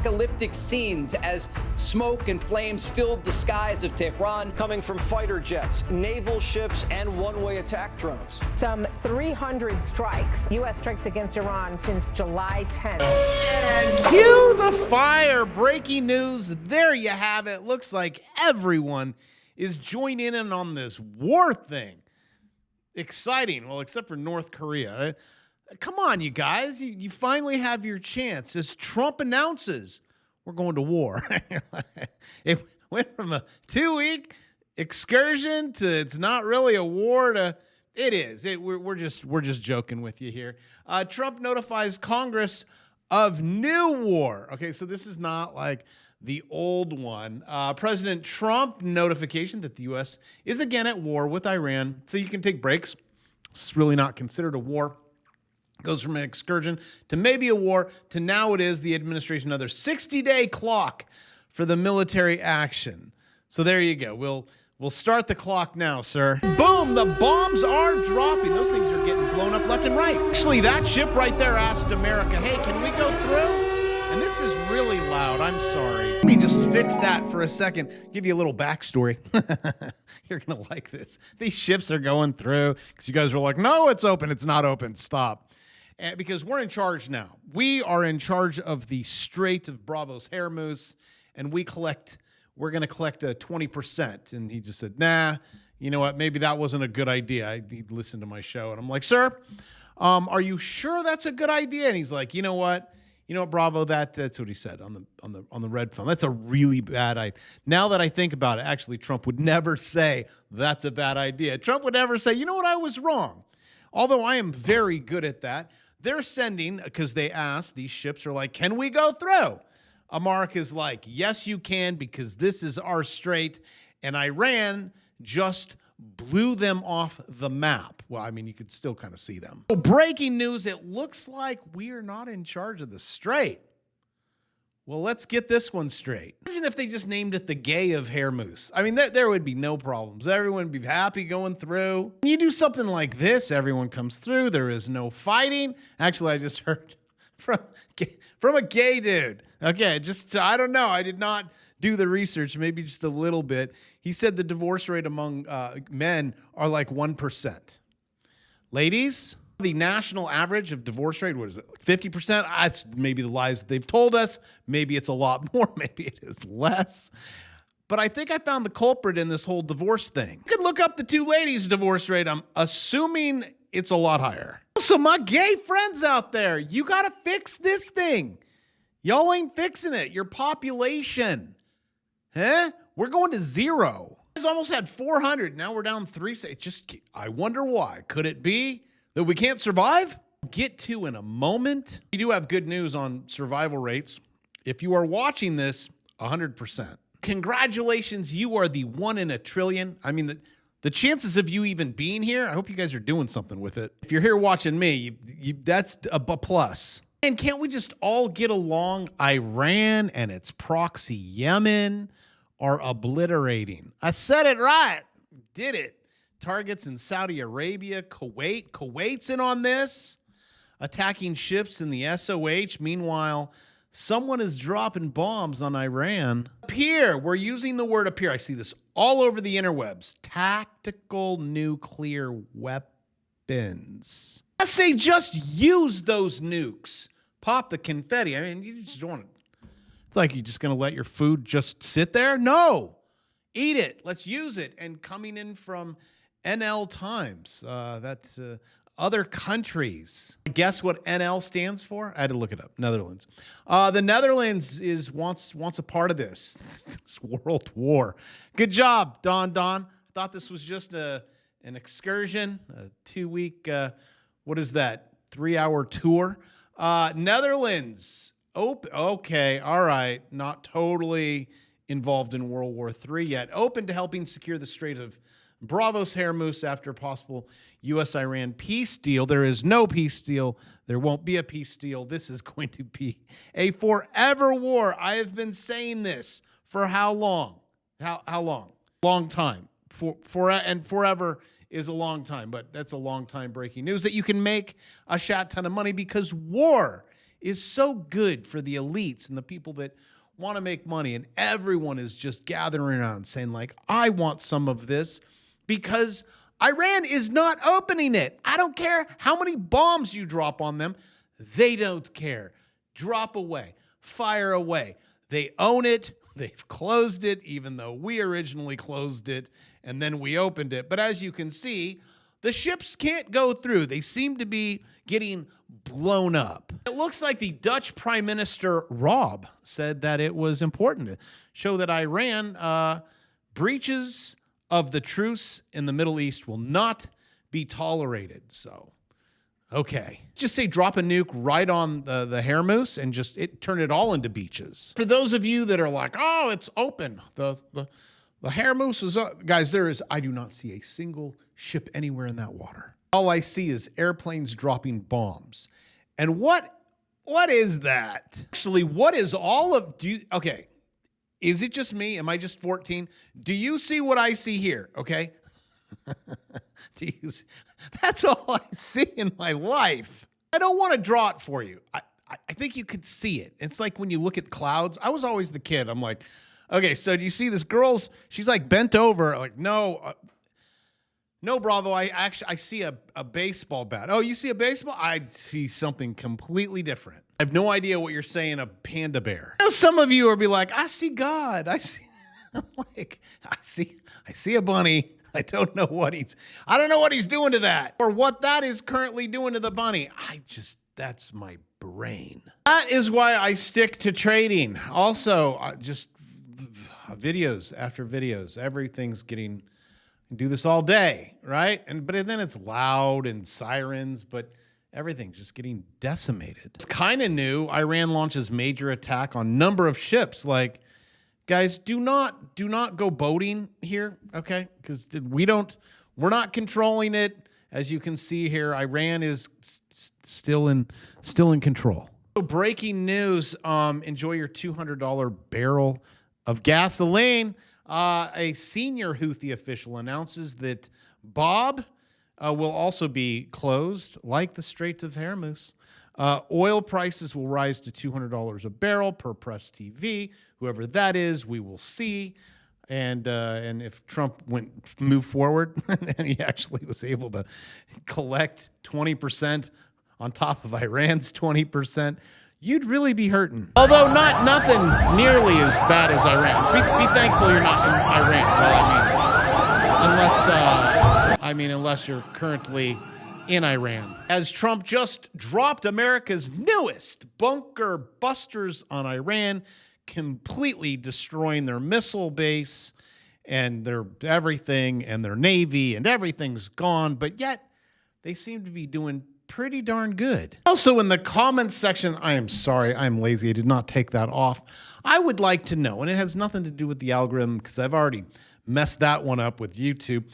apocalyptic scenes as smoke and flames filled the skies of Tehran. Coming from fighter jets, naval ships, and one-way attack drones. Some 300 strikes. U.S. strikes against Iran since July 10th. Cue the fire. Breaking news. There you have it. Looks like everyone is joining in on this war thing. Exciting. Well, except for North Korea. Come on, you guys. You finally have your chance. As Trump announces, we're going to war. It went from a 2-week excursion to it's not really a war to it is. We're just joking with you here. Trump notifies Congress of new war. Okay, so this is not like the old one. President Trump notification that the U.S. is again at war with Iran. So you can take breaks. It's really not considered a war. Goes from an excursion to maybe a war to now it is the administration another 60-day clock for the military action. So there you go. We'll start the clock now, sir. Boom, the bombs are dropping. Those things are getting blown up left and right. Actually, that ship right there asked America, hey, can we go through? And this is really loud. I'm sorry. Let me just fix that for a second. Give you a little backstory. You're going to like this. These ships are going through because you guys are like, no, it's open. It's not open. Stop. And because we're in charge now. We are in charge of the Strait of Hormuz, and we're going to collect a 20%. And he just said, nah, you know what? Maybe that wasn't a good idea. He listened to my show, and I'm like, sir, are you sure that's a good idea? And he's like, you know what, Bravo, that's what he said on the red phone. That's a really bad idea. Now that I think about it, actually, Trump would never say that's a bad idea. Trump would never say, you know what, I was wrong. Although I am very good at that. They're sending, because they asked, these ships are like, can we go through? America is like, yes, you can, because this is our strait. And Iran just blew them off the map. Well, I mean, you could still kind of see them. So breaking news, it looks like we are not in charge of the strait. Well, let's get this one straight. Imagine if they just named it the Gay of Hormuz. I mean, there would be no problems. Everyone would be happy going through. When you do something like this, everyone comes through. There is no fighting. Actually, I just heard from a gay dude. Okay, I don't know. I did not do the research, maybe just a little bit. He said the divorce rate among men are like 1%. Ladies, the national average of divorce rate, what is it, 50%? That's maybe the lies that they've told us. Maybe it's a lot more. Maybe it is less. But I think I found the culprit in this whole divorce thing. You could look up the two ladies' divorce rate. I'm assuming it's a lot higher. So my gay friends out there, you got to fix this thing. Y'all ain't fixing it. Your population. Huh? We're going to zero. We almost had 400. Now we're down 3. It's just, I wonder why. Could it be that we can't survive? Get to in a moment. We do have good news on survival rates. If you are watching this, 100%. Congratulations, you are the 1 in a trillion. I mean, the chances of you even being here, I hope you guys are doing something with it. If you're here watching me, that's a plus. And can't we just all get along? Iran and its proxy Yemen are obliterating. I said it right. Did it. Targets in Saudi Arabia, Kuwait. Kuwait's in on this. Attacking ships in the SOH. Meanwhile, someone is dropping bombs on Iran. Appear. We're using the word appear. I see this all over the interwebs. Tactical nuclear weapons. I say just use those nukes. Pop the confetti. I mean, you just don't want to. It's like you're just going to let your food just sit there? No. Eat it. Let's use it. And coming in from NL Times. That's other countries. Guess what NL stands for? I had to look it up. Netherlands. The Netherlands wants a part of this world war. Good job, Don. Thought this was just an excursion, a 2-week, what is that, 3-hour tour. Netherlands. Okay, all right. Not totally involved in World War III yet. Open to helping secure the Strait of Hormuz after a possible U.S.-Iran peace deal. There is no peace deal. There won't be a peace deal. This is going to be a forever war. I have been saying this for how long? How long? Long time. And forever is a long time, but that's a long time breaking news that you can make a shot ton of money because war is so good for the elites and the people that want to make money, and everyone is just gathering around saying like, I want some of this because Iran is not opening it. I don't care how many bombs you drop on them. They don't care. Drop away, fire away. They own it. They've closed it, even though we originally closed it and then we opened it. But as you can see, the ships can't go through. They seem to be getting blown up. It looks like the Dutch Prime Minister Rob said that it was important to show that Iran breaches of the truce in the Middle East will not be tolerated. So, okay. Just say drop a nuke right on the Hormuz and just turn it all into beaches. For those of you that are like, oh, it's open. The Hormuz is up. Guys, I do not see a single ship anywhere in that water. All I see is airplanes dropping bombs. And what is that? Actually, what is all of, okay. Is it just me? Am I just 14? Do you see what I see here? Okay. That's all I see in my life. I don't want to draw it for you. I think you could see it. It's like when you look at clouds. I was always the kid. I'm like, okay, so do you see this girl's, she's like bent over. Like, no, Bravo, I see a baseball bat. Oh, you see a baseball? I see something completely different. I have no idea what you're saying, a panda bear. You know, some of you will be like, I see God. I see a bunny. I don't know what he's doing to that or what that is currently doing to the bunny. That's my brain. That is why I stick to trading. Also, just videos after videos. Everything's getting, do this all day, right? But then it's loud and sirens, but everything's just getting decimated. It's kind of new. Iran launches major attack on number of ships. Like, guys, do not go boating here, okay? Because we're not controlling it. As you can see here, Iran is still in control. So breaking news, enjoy your $200 barrel of gasoline. A senior Houthi official announces that Bob will also be closed, like the Strait of Hormuz. Oil prices will rise to $200 a barrel per Press TV. Whoever that is, we will see. And if Trump moved forward and he actually was able to collect 20% on top of Iran's 20%, you'd really be hurting. Although nothing nearly as bad as Iran. Be thankful you're not in Iran. Well, unless you're currently in Iran. As Trump just dropped America's newest bunker busters on Iran, completely destroying their missile base and their everything and their navy, and everything's gone, but yet they seem to be doing pretty darn good. Also in the comments section, I am sorry, I'm lazy, I did not take that off. I would like to know, and it has nothing to do with the algorithm because I've already messed that one up with YouTube.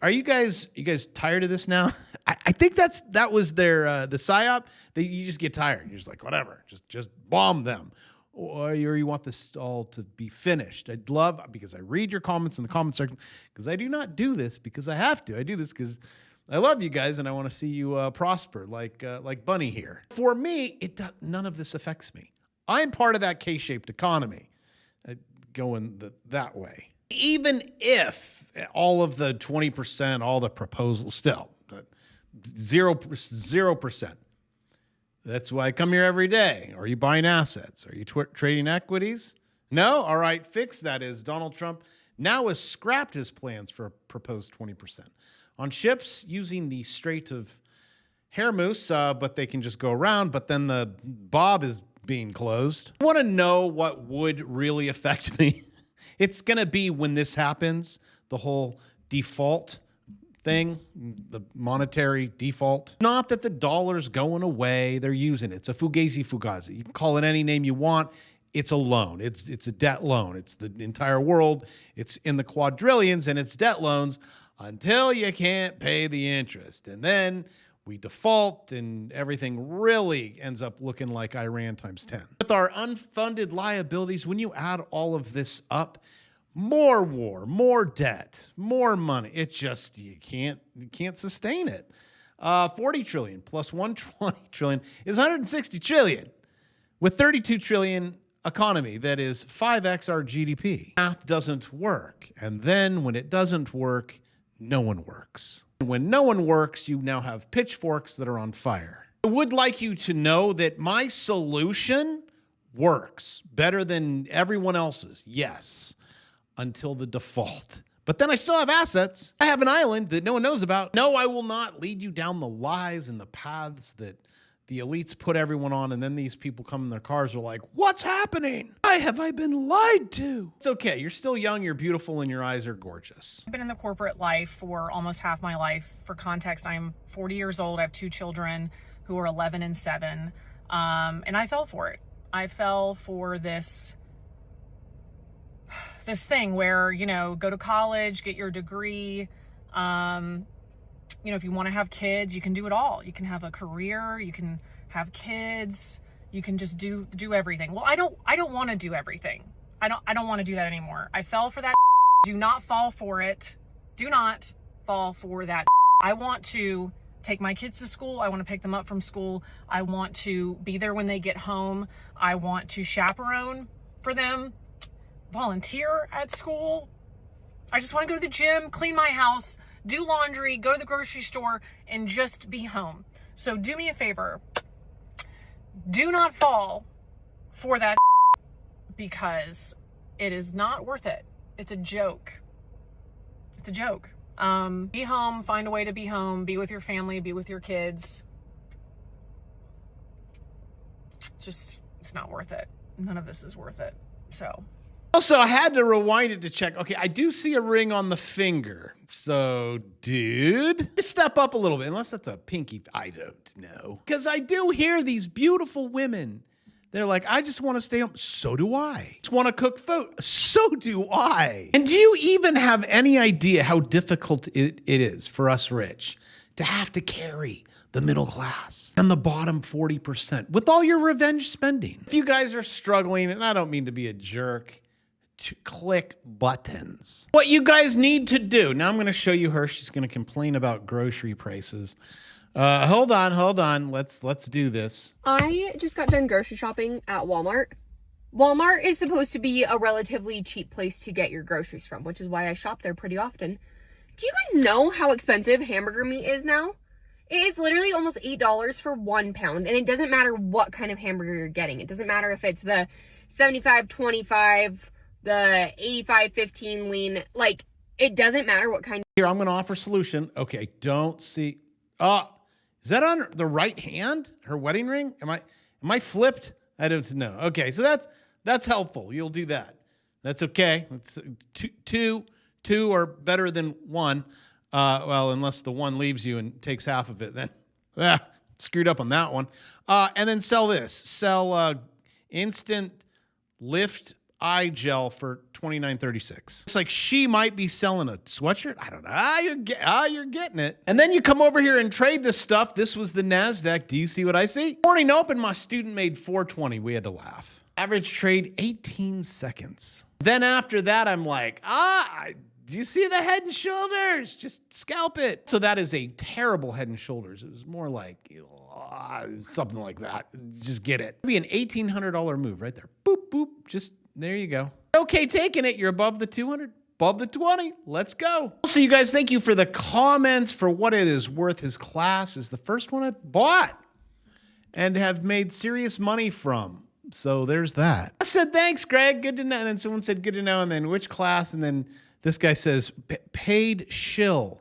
Are you guys tired of this now? I think that was their the psyop. You just get tired. You're just like, whatever, just bomb them. Or you want this all to be finished. I'd love, because I read your comments in the comment section, because I do not do this because I have to. I do this because I love you guys and I want to see you prosper, like Bunny here. For me, none of this affects me. I'm part of that K-shaped economy, going that way. Even if all of the 20%, all the proposals, still 0%. That's why I come here every day. Are you buying assets? Are you trading equities? No? All right, fix that. Is Donald Trump now has scrapped his plans for a proposed 20% on ships using the Strait of Hormuz, but they can just go around, but then the Bob is being closed. I want to know what would really affect me. It's going to be when this happens, the whole default thing, the monetary default. Not that the dollar's going away. They're using it. It's a fugazi. You can call it any name you want. It's a loan. It's a debt loan. It's the entire world. It's in the quadrillions, and it's debt loans until you can't pay the interest. And then we default, and everything really ends up looking like Iran times 10. With our unfunded liabilities, when you add all of this up, more war, more debt, more money. It just, you can't sustain it. 40 trillion plus 120 trillion is 160 trillion with 32 trillion economy that is 5x our GDP. Math doesn't work. And then when it doesn't work, no one works. And when no one works, you now have pitchforks that are on fire. I would like you to know that my solution works better than everyone else's. Yes, until the default. But then I still have assets. I have an island that no one knows about. No, I will not lead you down the lies and the paths that the elites put everyone on, and then these people come in their cars are like, what's happening? Why have I been lied to? It's okay. You're still young, you're beautiful, and your eyes are gorgeous. I've been in the corporate life for almost half my life. For context, I'm 40 years old. I have 2 children who are 11 and 7. And I fell for it. I fell for this thing where, you know, go to college, get your degree. You know, if you want to have kids, you can do it all. You can have a career, you can have kids, you can just do everything. Well, I don't want to do everything. I don't want to do that anymore. I fell for that. Do not fall for it. Do not fall for that. I want to take my kids to school. I want to pick them up from school. I want to be there when they get home. I want to chaperone for them, volunteer at school. I just want to go to the gym, clean my house, do laundry, go to the grocery store, and just be home. So do me a favor. Do not fall for that because it is not worth it. It's a joke. It's a joke. Be home, find a way to be home, be with your family, be with your kids. Just, it's not worth it. None of this is worth it. So. Also, I had to rewind it to check. Okay, I do see a ring on the finger. So, dude, just step up a little bit, unless that's a pinky. I don't know. Because I do hear these beautiful women. They're like, I just want to stay home. So do I. Just want to cook food. So do I. And do you even have any idea how difficult it is for us rich to have to carry the middle class and the bottom 40% with all your revenge spending? If you guys are struggling, and I don't mean to be a jerk, to click buttons. What you guys need to do. Now I'm going to show you her. She's going to complain about grocery prices. Hold on. Let's do this. I just got done grocery shopping at Walmart. Walmart is supposed to be a relatively cheap place to get your groceries from, which is why I shop there pretty often. Do you guys know how expensive hamburger meat is now? It is literally almost $8 for 1 pound, and it doesn't matter what kind of hamburger you're getting. It doesn't matter if it's the 75-25, the 85-15 lean. Like, it doesn't matter what kind. Here, I'm going to offer solution. Okay, don't see. Is that on the right hand? Her wedding ring? Am I flipped? I don't know. Okay, so that's helpful. You'll do that. That's okay. It's two are better than one. Well, unless the one leaves you and takes half of it, then screwed up on that one. And then sell this. Sell instant lift eye gel for $29.36. It's like she might be selling a sweatshirt. I don't know. You're getting it. And then you come over here and trade this stuff. This was the NASDAQ. Do you see what I see? Morning open, my student made 420. We had to laugh. Average trade, 18 seconds. Then after that, I'm like, do you see the Head and Shoulders? Just scalp it. So that is a terrible Head and Shoulders. It was more like something like that. Just get it. It'd be an $1,800 move right there. Boop, boop. Just there you go. Okay, taking it. You're above the 200, above the 20. Let's go. So you guys, thank you for the comments, for what it is worth. His class is the first one I bought and have made serious money from. So there's that. I said, thanks, Greg. Good to know. And then someone said, good to know. And then which class? And then this guy says, paid shill.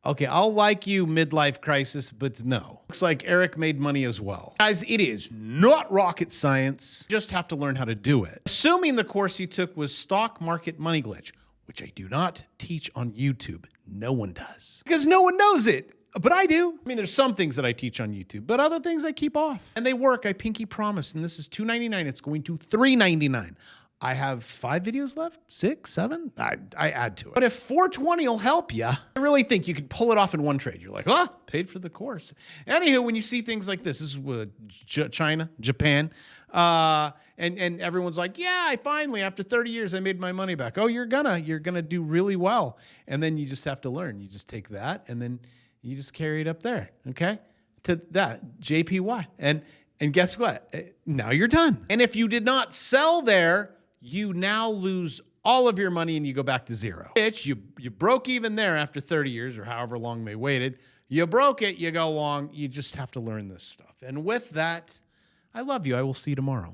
Okay, I'll like you, midlife crisis, but no. Looks like Eric made money as well. Guys, it is not rocket science. You just have to learn how to do it. Assuming the course you took was Stock Market Money Glitch, which I do not teach on YouTube. No one does. Because no one knows it. But I do. I mean, there's some things that I teach on YouTube, but other things I keep off. And they work, I pinky promise. And this is $2.99. It's going to $3.99. I have 5 videos left, 6, 7. I add to it. But if 420 will help you, I really think you could pull it off in one trade. You're like, paid for the course. Anywho, when you see things like this is China, Japan, and everyone's like, yeah, I finally, after 30 years, I made my money back. Oh, you're gonna do really well. And then you just have to learn. You just take that, and then You just carry it up there, okay? To that, JPY. And guess what? Now you're done. And if you did not sell there, you now lose all of your money and you go back to zero. You broke even there after 30 years or however long they waited. You broke it, you go long. You just have to learn this stuff. And with that, I love you. I will see you tomorrow.